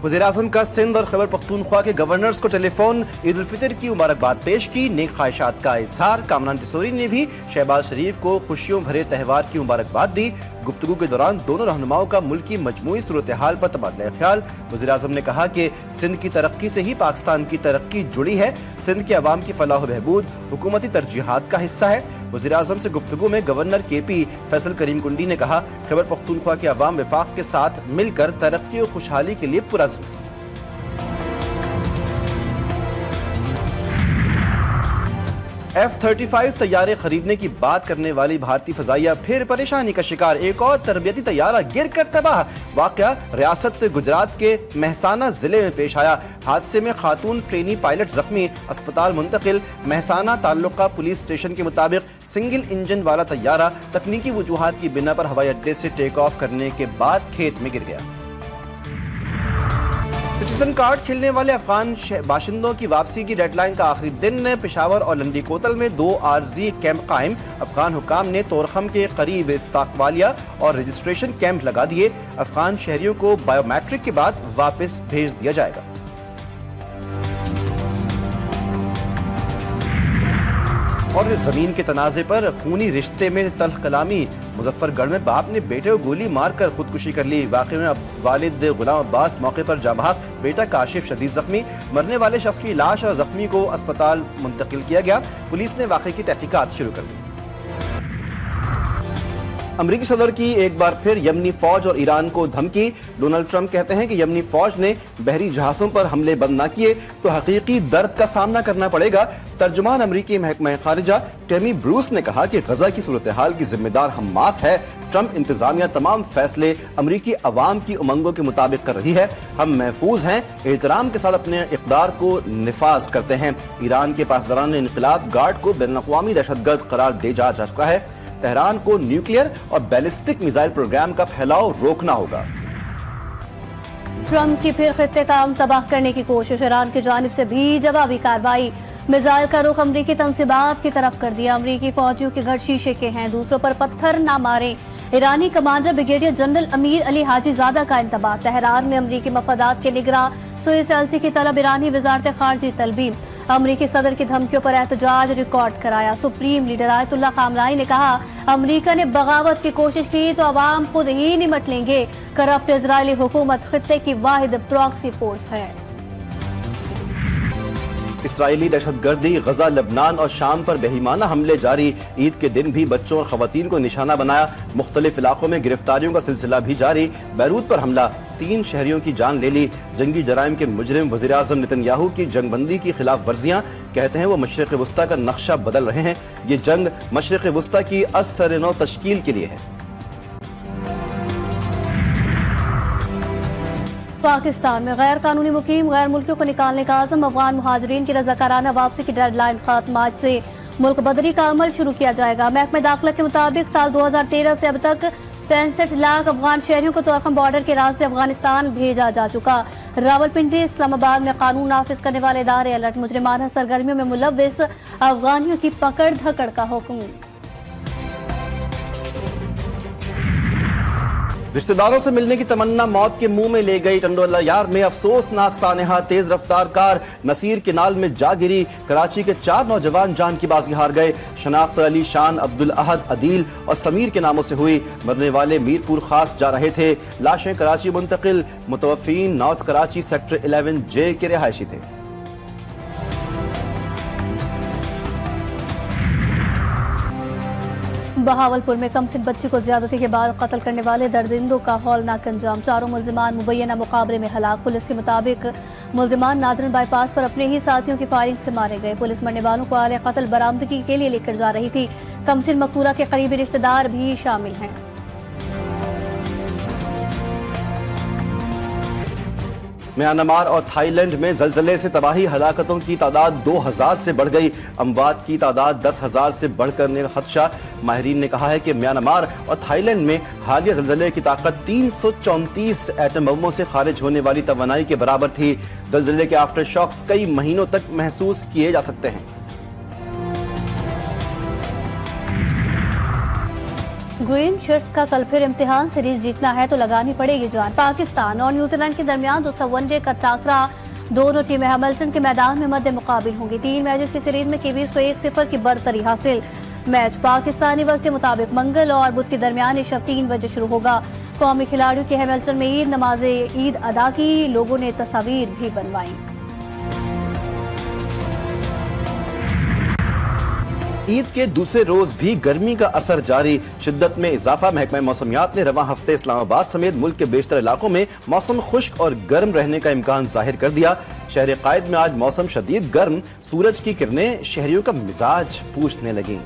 वज़ीर-ए-आज़म का सिंध और खैबर पख्तूनख्वा के गवर्नर्स को टेलीफोन, ईद उल फितर की मुबारकबाद पेश की, नेक ख्वाहिशात का इजहार। कामरान टिसोरी ने भी शहबाज शरीफ को खुशियों भरे त्यौहार की मुबारकबाद दी। गुफ्तगू के दौरान दोनों रहनुमाओं का मुल्क की मजमूई सूरत हाल पर तबादला ख्याल। वज़ीर-ए-आज़म ने कहा कि सिंध की तरक्की से ही पाकिस्तान की तरक्की जुड़ी है। सिंध के अवाम की फलाह व बहबूद हुकूमती तरजीहात का हिस्सा है। वज़ीर-ए-आज़म से गुफ्तगू में गवर्नर KP फैसल करीम कुंडी ने कहा, खैबर पख्तूनख्वा के अवाम वफाक के साथ मिलकर तरक्की और खुशहाली के लिए पुरज़्म है। F-35 तैयारे खरीदने की बात करने वाली भारतीय फजाइया फिर परेशानी का शिकार। एक और तरबियती तैयारा गिर कर तबाह। वाकया रियासत गुजरात के महसाना जिले में पेश आया। हादसे में खातून ट्रेनी पायलट जख्मी, अस्पताल मुंतकिल। महसाना ताल्लुका पुलिस स्टेशन के मुताबिक सिंगल इंजन वाला तैयारा तकनीकी वजूहात की बिना पर हवाई अड्डे से टेक ऑफ करने के बाद खेत में गिर गया। सिटीजन कार्ड खेलने वाले अफगान बाशिंदों की वापसी की डेडलाइन का आखिरी दिन। पेशावर और लंडी कोतल में 2 आरजी कैंप कायम। अफगान हुकाम ने तोरखम के करीब इस्ताकवालिया और रजिस्ट्रेशन कैंप लगा दिए। अफगान शहरियों को बायोमेट्रिक के बाद वापस भेज दिया जाएगा। और जमीन के तनाजे पर खूनी रिश्ते में तल्ख कलामी। मुजफ्फरगढ़ में बाप ने बेटे को गोली मारकर खुदकुशी कर ली। वाकई में वालिद गुलाम अब्बास मौके पर जाँ बहक, बेटा काशिफ शदीद जख्मी। मरने वाले शख्स की लाश और जख्मी को अस्पताल मुंतकिल किया गया। पुलिस ने वाकई की तहकीकात शुरू कर दी। अमरीकी सदर की एक बार फिर यमनी फौज और ईरान को धमकी। डोनाल्ड ट्रंप कहते हैं कि यमनी फौज ने बहरी जहाजों पर हमले बंद न किए तो हकीकी दर्द का सामना करना पड़ेगा। तर्जुमान अमरीकी महकमा खारिजा टेमी ब्रूस ने कहा कि गजा की सूरत हाल की जिम्मेदार हमास है। ट्रंप इंतजामिया तमाम फैसले अमरीकी अवाम की उमंगों के मुताबिक कर रही है। हम महफूज हैं, एहतराम के साथ अपने इक़दार को निफाज करते हैं। ईरान के पासदारान इनक़िलाब गार्ड को बैनुल-अक़वामी दहशतगर्द करार दे जा चुका है। तेहरान को न्यूक्लियर और बैलिस्टिक मिसाइल प्रोग्राम का फैलाव रोकना होगा। ट्रंप की फिर खित्ते का अमन तबाह करने की कोशिश। ईरान की जानिब से भी जवाबी कार्रवाई। मिसाइल का रुख अमरीकी तंसीबात की तरफ कर दिया। अमरीकी फौजियों के घर शीशे के हैं, दूसरों पर पत्थर ना मारे। ईरानी commander brigadier general Amir Ali हाजीजादा का इंतबाह। तेहरान में अमरीकी मफादात के निगरां सुइस एलसी की तलब। ईरानी वजारत खारजी तलबी। अमरीकी सदर की धमकियों पर एहतजाज रिकॉर्ड कराया। सुप्रीम लीडर आयतुल्लाह खामनाई ने कहा, अमरीका ने बगावत की कोशिश की तो अवाम खुद ही निमट लेंगे। करप्ट इजरायली हुकूमत खित्ते की वाहिद प्रॉक्सी फोर्स है। इसराइली दहशतगर्दी, गजा, लबनान और शाम पर बेईमाना हमले जारी। ईद के दिन भी बच्चों और खवातीन को निशाना बनाया। मुख्तलिफ इलाकों में गिरफ्तारियों का सिलसिला भी जारी। बैरूत पर हमला, 3 शहरियों की जान ले ली। जंगी जराइम के मुजरिम वज़ीर-ए-आज़म नेतन्याहू की जंगबंदी की खिलाफ वर्जियां। कहते हैं वो मशरिक़ वुस्ता का नक्शा बदल रहे हैं। ये जंग मशरिक़ वुस्ता की असर-ए-नौ तश्कील के लिए है। पाकिस्तान में गैर कानूनी मुकीम गैर मुल्कियों को निकालने का आज़म। अफगान मुहाजिरीन की रज़ाकाराना वापसी की डेडलाइन खत्म। आज से मुल्क बदरी का अमल शुरू किया जाएगा। महकमा दाखिला के मुताबिक साल 2013 से अब तक 65 लाख अफगान शहरियों को तोरखम बॉर्डर के रास्ते अफगानिस्तान भेजा जा चुका। रावलपिंडी, इस्लामाबाद में कानून नाफिज करने वाले इदारे अलर्ट। मुजरिमाना सरगर्मियों में मुलव्विस अफगानियों की पकड़ धकड़ का हुक्म। रिश्तेदारों से मिलने की तमन्ना मौत के मुंह में ले गई। टंडोला यार में अफसोसनाक सानेहा। तेज रफ्तार कार नसीर केनाल में जा गिरी। कराची के 4 नौजवान जान की बाजी हार गए। शनाख्त अली शान, अब्दुल अहद, अदील और समीर के नामों से हुई। मरने वाले मीरपुर खास जा रहे थे। लाशें कराची मुंतकिल। मुतवफ़ीन नॉर्थ कराची सेक्टर 11J के रिहायशी थे। बहावलपुर में कमसिन बच्ची को ज्यादती के बाद कत्ल करने वाले दर्दिंदों का हौलनाक अंजाम। 4 मुल्जिमान मुबैना मुकाबले में हलाक। पुलिस के मुताबिक मुल्जिमान नादरन बाईपास पर अपने ही साथियों की फायरिंग से मारे गए। पुलिस मरने वालों को आले कत्ल बरामदगी के लिए लेकर जा रही थी। कमसिन मकतूला के करीबी रिश्तेदार भी शामिल हैं। म्यांमार और थाईलैंड में जलजले से तबाही, हलाकतों की तादाद 2000 से बढ़ गई। अमवात की तादाद 10,000 से बढ़कर का खदशा। माहिरीन ने कहा है कि म्यांमार और थाईलैंड में हालिया जलजले की ताकत 334 एटम बमों से खारिज होने वाली तवानाई के बराबर थी। जलजले के आफ्टर शॉक्स कई महीनों तक महसूस किए जा सकते हैं। ग्रीन शर्ट्स का कल फिर इम्तिहान, सीरीज जीतना है तो लगानी पड़ेगी जान। पाकिस्तान और न्यूजीलैंड के दरमियान 200 वनडे का टाकरा, दोनों टीमें हैमिल्टन के मैदान में मध्य मुकाबिल होंगी। 3 मैचेस की सीरीज में कीवीज को 1-0 की बरतरी हासिल। मैच पाकिस्तानी वक्त के मुताबिक मंगल और बुध के दरमियान इस शब 3 बजे शुरू होगा। कौमी खिलाड़ियों के हैमिल्टन में ईद नमाज ईद अदा की, लोगों ने तस्वीर भी बनवाई। ईद के दूसरे रोज भी गर्मी का असर जारी, शिद्दत में इजाफा। महकमा मौसमियात ने रवां हफ्ते इस्लामाबाद समेत मुल्क के बेशतर इलाकों में मौसम खुश्क और गर्म रहने का इम्कान जाहिर कर दिया। शहर कायद में आज मौसम शदीद गर्म, सूरज की किरणें शहरियों का मिजाज पूछने लगी।